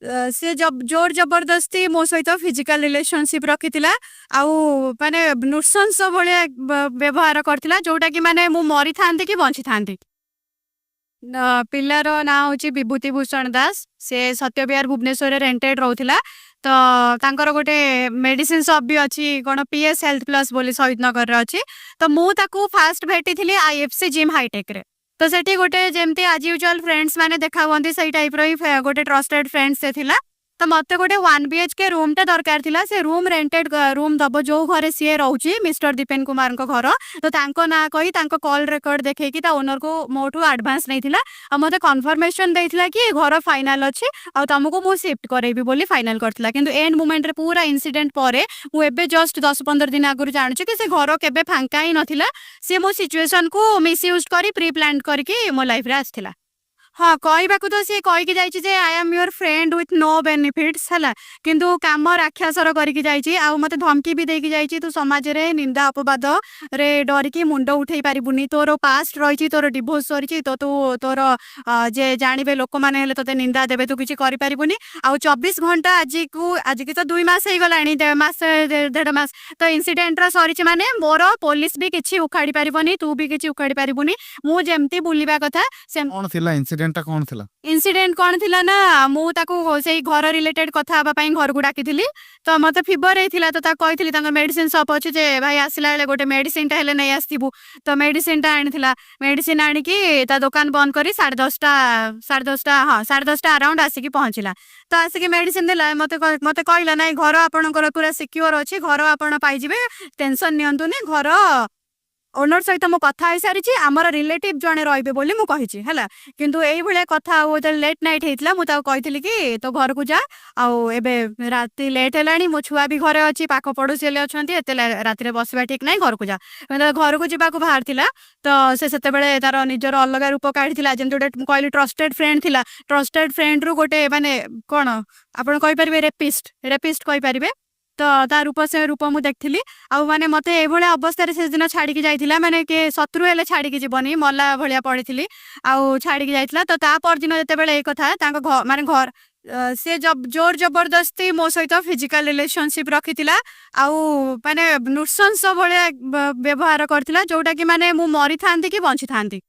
सी जब जोर जबरदस्ती मो सहित फिजिकल रिलेशनशिप रखिथिला आउ माने नृशंस भलिया व्यवहार करथिला जोटा कि माने मु मरि थांती कि बंची थांती। पिलार ना हूँ विभूति भूषण दास से सत्यविहार भुवनेश्वर रेंटेड रोला। तो तांकर गोटे मेडिसिन शॉप भी अच्छी कौन पीएस हेल्थ प्लस बोली शहीद नगर अच्छी। तो मुझे फास्ट भेटी थी आईएफसी जिम हाईटेक रे। तो सेठी गोटे जमती आज यूजुअल फ्रेंड्स माने देखा हुआ से टाइप री गोटे ट्रस्टेड फ्रेंड्स से थिला। तो मत गोटे 1 BHK रूम टा दरकार थिला से रूम रेंटेड रूम दब जो घरे सी रोचे मिस्टर दीपेन कुमार घर। तो तांको ना कही तांको कॉल रेकर्ड देखी ओनर को मोठू एडवांस नहीं थिला आ मते कन्फर्मेशन देथिला कि घर फाइनल अच्छी आ तुमको मु शिफ्ट करेबी बोली फाइनल करथिला। किंतु एंड मोमेंट रे पूरा इंसिडेंट परे मु एबे जस्ट 10-15 दिन आगु जानुची कि से घर केबे फांका ही नथिला। से मो सिचुएशन को मिसयूज करी प्री प्लान करके मो लाइफ रे आस्थिला। हाँ कहवा तो सी कहीकि जाइए I am your friend with no benefits है किंतु काम राक्षसर करके जाइए आ मत धमकी भी देकी जाइए तू समाज रे निंदा अपवाद रे डरिकी मुंड उठे पारिबुनी तोर पास्ट रही तोर डिवोर्स सरी तो तू तोर जे जानवे लोक मैंने ते निंदा देवे तू किसी करें आउ 24 घंटा आज की तो 2 मास हो गला मास 1.5 मास तो इनसीडेंट सरी माने मोर पुलिस भी किसी उखाड़ी पारिबनी तू भी किसी उखाड़ी पारिबुनी मु जेमती बुलिबा कथा से कौन थिला इंसिडेंट कौन थिला इनसीडेंट कौन थिला ना मु ताको से घर रिलेटेड कथा हबा पई घर को डाकिथिली। तो मते फीवर हेथिला तो ता कहिथिली तांकर मेडिसिन शॉप अछि जे भाई आसिला बेले गोटे मेडिसिन टा हेले नै आस्तिबु। तो मेडिसिन टा आनिथिला मेडिसिन आनी की ता दुकान बंद करी 10:30 हाँ 10:30 अराउंड आसिकी पहुंचला। तो आसिकी मेडिसिन देला मते कहला नै घर आपनकर पूरा सिक्योर अछि घर आपण पाई जिवे टेंशन नियंतुनी घर ओनर सहित मो कथा हो सारी आमर रिलेटिव जड़े रे बोली मुझे है किंतु यही भाया कथा जो लेट नाइट होता मुझे कही कि तो घर को जा आबे राति लेट है मो छुआ भी घरे अच्छी पाख पड़ोसी अच्छा एत राति बसवा ठीक ना घर को जा घर को जावाक बाहर तो से तार निजर अलग रूप काढ़ी जमी कहली ट्रस्टेड फ्रेंड थिला ट्रस्टेड फ्रेंड रु गोटे माने कौन आप रेपिस्ट कहींपारे तो ता रूप से रूप मुझे देखी आउ माने मते एभले अवस्था से दिन छाड़ी जाइथिला माने के शत्रु हेले छाड़ी जीवनी मल्ला भलिया पड़ी आउ छाड़ी जाइथिला। तो ता पर दिन जते बेले ए कथा तांको घर माने घर से जब जोर जबरदस्ती मो सहित फिजिकल रिलेशनशिप रखिथिला आउ माने नृशंस भलिया व्यवहार करथिला जोटा कि माने मु मरि थांती कि बंची थांती।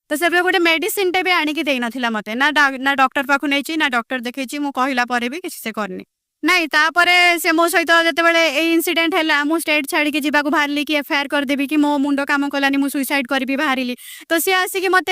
तो से गोटे मेडिसिन टे भी आनिकी देई नथिला मते ना डॉक्टर पाखु नेची ना डॉक्टर देखैची मु कहिला परे भी किसी से करनी नहीं तापरे से मो सहित जिते इनसीडेंट है मु स्टेट छाड़ी जावाक बाहरी कि एफआईआर करदेवी कि मो मुंड काम कलानी मु सुइसाइड करी बाहरी। तो सी आसिक मत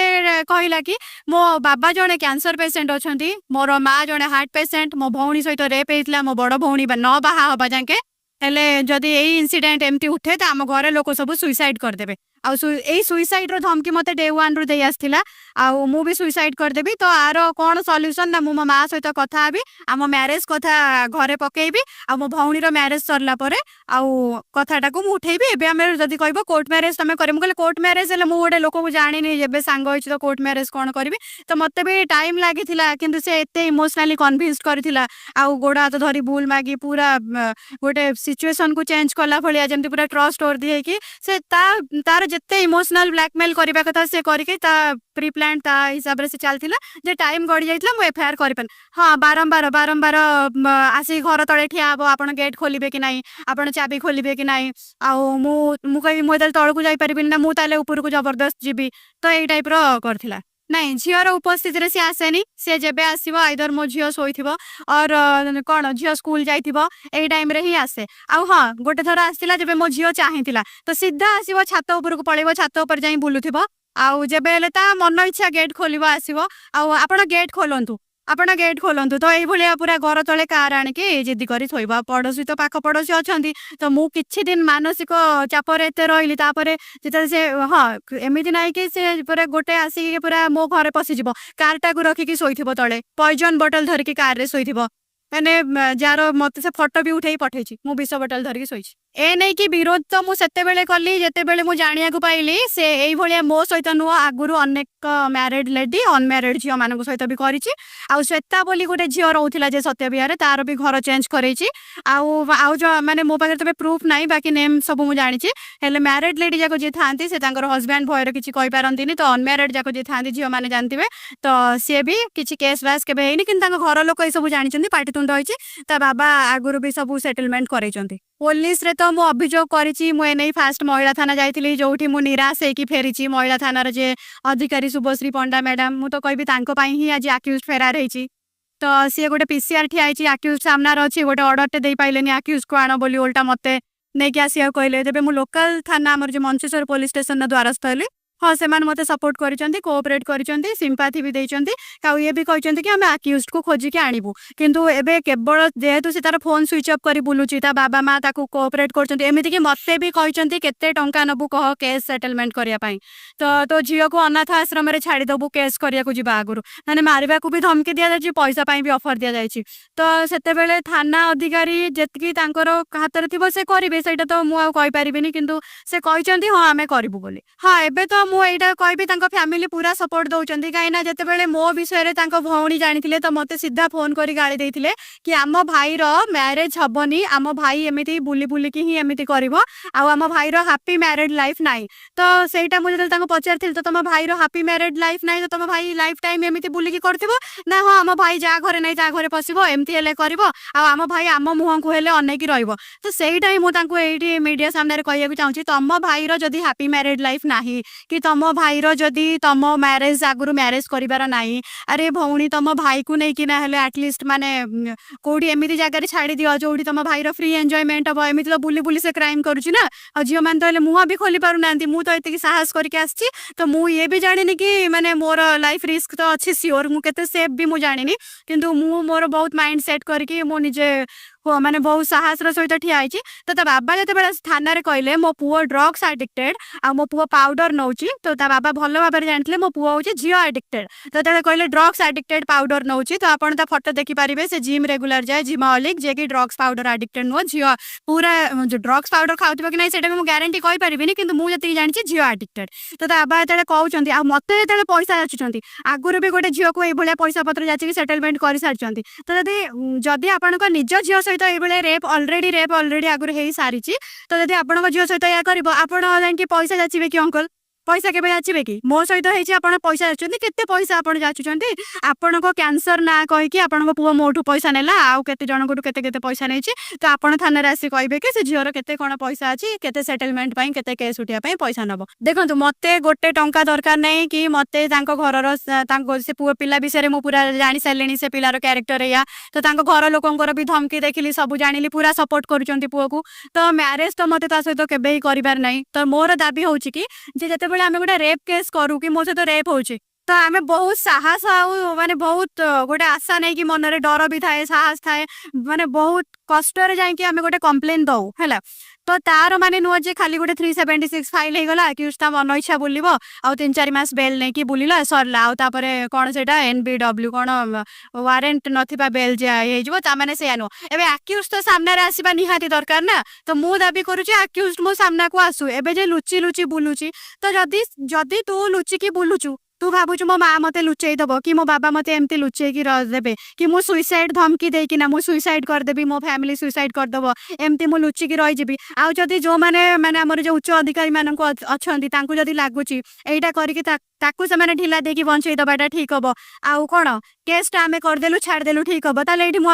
कहला कि मो बाबा जड़े कैंसर पेसेंट अच्छा मोर माँ जड़े हार्ट पेसेंट मो भौणी सहित रेप होता मो बड़ भौणी न बाहा हवा जाके हेले जदि यही इनसीडेंट एमती उठे तो आम घरे लोक सब सुइसाइड करदेवे आउ सुइसाइड धमकी मत डे 1 रु दे आसला आउ मु भी सुइसाइड करदेवी। तो आर कौन सॉल्यूशन ना मो माँ सहित कथा हेबी आम मैरेज कथा घरे पकेबी आ मो भौणीर मैरेज सरला परे आउ कथाटा को मु उठेबी एबे आमे जदि कहबो कोर्ट मैरेज तमे करे कहले कोर्ट मैरेज हेले मु गोटे लोक को जानिनी जेबे सांग होइछ तो कोर्ट मैरेज कौन करबी। तो मते भी टाइम लागिथिला किंतु से एते इमोशनली कन्विंस्ड करथिला आउ गोड़ा हाथ धरी भूल मागी पूरा गोटे सिचुएशन को चेंज कला भलिया जेमति पूरा ट्रस्ट और दिए कि से तार जिते इमोशनल ब्लैकमेल करबा कथा से करके ता प्री प्लान ता हिसाब से चलथिला जे टाइम गड़ी जाइतला मु एफआईआर करिपन। हाँ बारंबार आसी घर तले ठिया हबो आपण गेट खोलिबे कि नाही आपण चाबी खोलिबे कि नाही आउ मु कहि मु तळ को जाई परिबिन ना मु ताले ऊपर को जबरदस्त जीबी। तो एई टाइप रो करथिला नहीं झीर उपस्थित रे सी आसेनी सी जेबे आसीबो आइदर मो झील शोइथिबो और कौन झील स्कूल जाइथिबो एई टाइम रे ही आसे आउ हाँ गोटे थर आसिला जेबे मो झील चाहिथिला तो सीधा आसीबो छात ऊपर को पळेबो छात ऊपर जाई बुलुथिबो आउ जेबे हेले ता मन इच्छा गेट खोलिबो आसीबो आउ आपण गेट खोलंतु तो यही भाया पूरा घर तले कार आणिकी जिद्दी करी थोइबा पड़ोसी तो पाख पड़ोसी अच्छा तो मु किछि दिन मानसिक चापर एते रही जिते से हाँ एमती ना कि से पूरा गोटे आसिक पूरा मो घरे पशिଯିब कारटा को रखिकी शोइथिबो तले पॉइजन बोतल धरिकी कार रे शोइथिबो माने जार मत से फोटो भी उठेई पठेछि मु विष बोतल धरिकी शोइछि। ए नहीं कि विरोध तो मु सेतेबेले कली जेतेबेले मु जानिया को पाइली से एई भलिया मो सहित नुह आगुरु अनेक मैरिड लेडी अनमैरिड झियो मानक सहित भी करिछि आउ श्वेता बोली गोटे झियो रहउथिला जे सत्य बिहार तार भी घर चेंज करैछि आउ आउ जो माने मो पाखे तबे प्रूफ नाही बाकी नेम सब मु जानिछि हेले मैरिड लेडी जाको जे थांती से तांकर हस्बैंड भयर किछि कहि पारंतिनी तो अनमैरिड जाको जे थांती झियो माने जानथिबे तो से भी किछि केस वास केबे हेनी किन तांकर घर लोक ए सब जानिछन्ती पाटितुंड होइछि ता बाबा आगुरु भी सब सेटलमेंट करैछन्ती पुलिस रे तो मु अभियोग करिछि मु एनै फास्ट महिला थाना जाइथिली जोठी मु निराश हेकी फेरिछि महिला थाना रे जे अधिकारी शुभश्री पंडा मैडम मु तो कहबी तांको पई ही आज अक्यूज फेरार हेछि तो सी गोटे पीसीआर ठिया हेछि अक्यूज सामना रे अछि गोटे ऑर्डर टे देई पाइलेनी अक्यूज को आनो बोली उल्टा मते नै कि आसिया कहले जेबे मु लोकल थाना हमर जे मंचेश्वर पुलिस स्टेशन द्वारस्थ हेली हाँ से मते सपोर्ट करिसेंती कोऑपरेट करिसेंती सिंपैथी भी देइसेंती काउ ये भी कहिसेंती कि हम अक्यूज्ड को खोजी के आनिबु किंतु एबे केवल जेहेतु से तार फोन स्विच ऑफ करी बुलुची ता बाबा माँ ताको कोऑपरेट करसेंती एमिति कि मते भी कहिसेंती केते टंका नबु कह केस सेटलमेंट करिया पई तो झियो को अनाथ आश्रम रे छाड़ी दबु केस करिया को जिबा आगुरु माने मारिबा को भी धमकी दिया जाय पैसा पई भी ऑफर दिया जायछि तो सेते बेले थाना अधिकारी जेतकी तांकर हाथ रे थिबो से करिवे सेटा तो मु आ कहि परिबिनी किंतु से कहिसेंती हां हमें करबु बोली हां एबे तो मु एटा कहबी तांको फैमिली पूरा सपोर्ट दउचंती काइना जेते बेले मो विषय रे तांको भौणी जानिथिले तो मते सीधा फोन करी गाली देइथिले कि आम भाई रो मैरिज हबनी आम भाई एमिति बुली बुली की ही एमिति करबो आ आम भाई रो हैप्पी मैरिड लाइफ नाही तो सेटा मु जेते तांको पचारथिल तो तम भाई रो हैप्पी मैरिड लाइफ नाही तो तम भाई लाइफ टाइम एमिति बुली की करथिबो ना हां आम भाई जा घरे नाही ता घरे पसिबो एमिति हेले करबो आ आम भाई आम मुह को हेले अनै की रहइबो तो सेटा ही मु तांको एठी मीडिया सामने रे कहिया को चाहूची तम भाई रो जदी हैप्पी मैरिड लाइफ नाही कि तम भाई रो जदी तम मैरिज आगुरु मैरिज करिबार नाही अरे भौणी तम भाई को नै कि ना हेले एटलीस्ट माने कोडी एमिति जगह रे छाडी दियो जोडी तम भाई रो फ्री एन्जॉयमेंट हो एमिति तो बुली बुली से क्राइम करूची ना आ जियो मान तो हेले मुहा भी खोली पारु नांती मु तो एते की साहस करके आछी तो मु ये भी जानिनी कि माने मोर लाइफ रिस्क तो अछि सियोर मु केते सेफ भी मु जानिनी किंतु मु मोर बहुत माइंड सेट करके मु निजे माने बहुत साहस सहित ठिया होइछि तो ता बाबा जते बेला थाना रे कहले मो पुओ ड्रग्स एडिक्टेड आ मो पुओ पाउडर नौची तो ता बाबा भलो भाबरे जानथिले मो पुओ होछि जियो एडिक्टेड तो तले कहले ड्रग्स एडिक्टेड पाउडर नौची तो आपण ता फोटो देखि पारिबे से जिम रेगुलर जाय जिमालिक जे कि ड्रग्स पाउडर एडिक्टेड नो जियो पूरा जो ड्रग्स पाउडर खाउथिबो कि नै सेटा मु गारंटी कहि परिबिनी किंतु मु जति जानिछि जियो एडिक्टेड तो ता बाबा तले कहउचंती आ मते तले पैसा जाचुचंती आगुरु भी गोटे जियो को ए भलिया पैसा पत्र जाचि कि सेटलमेंट करि सारचंती तो जदी आपनको निज जियो सहित ए रेप ऑलरेडी आगुरी हेई सारिची तो जदि आपन झियो सहित या करबो आपन जांकी पैसा जाचिबे कि अंकल पैसा केबे जाचिबे कि मो सहित हेछि आपन पैसा जाचुंती केते पैसा आपन जाचुचंती आपन को कैंसर ना कहि कि आपन को पुओ मोठू पैसा नेला आ केते जण को केते केते पैसा नेछि तो आपन थाना रे आसी कहबे कि से झियो रो केते कोन पैसा अछि केते सेटलमेंट पई केते केस उठिया पई पैसा नबो देखंतु मते गोटे टंका दरकार नै कि मते तांको घर रो तांको से पुओ पिला विषय रे मु पूरा जानि सालेनी से पिलार कैरेक्टर या तो तांको घर लोकंकर भी धमकी देखिली सब जानिली पूरा सपोर्ट करूचंती पुओ को तो मैरिज तो मते ता सहित केबे ही करिबार नै तो मोर दाबी होउची कि जे जते बेले आमे गोटे रेप केस करू कि मो सहित रेप होउची तो आमे बहुत साहस आउ माने बहुत गोटे आशा नै कि मन रे डर भी थाए साहस थाए माने बहुत कष्ट रे जाई कि आमे गोटे कंप्लेन दउ हैला तो तार माने नुह जे खाली गोटे 376 फाइल हे गला कि उस्ता मन इच्छा बुलिबो आ 3-4 मास बेल नै कि बुलिला सरला आ तापरे कोन सेटा एनबीडब्ल्यू कोन वारंट नथिबा बेल जे हे जबो ता माने से आनो एबे अक्यूज तो सामने रे आसीबा निहाती दरकार ना तो मु दाबी करू जे अक्यूज मो सामना को आसु एबे जे लुची लुची बुलुची तो जदी जदी तू लुची की बुलुचु तू भाबुछु मो माँ मते लुचेई दबो कि मो बाबा मते एमती लुचेई की रह देबे कि मु सुइसाइड धमकी देई कि ना मु सुइसाइड कर देबी मो फैमिली सुइसाइड कर दबो एमती मु लुची की रहि जिबी आ जदी जो माने माने हमर जो उच्च अधिकारी मानन को अछंती तांकु जदी लागुची एइटा करी कि ताकु से माने ढिला देकी बंचेई दबाटा ठीक हबो आ कोन केस टा हमें कर देलु छाड़ देलु ठीक हबो ताले एठी मु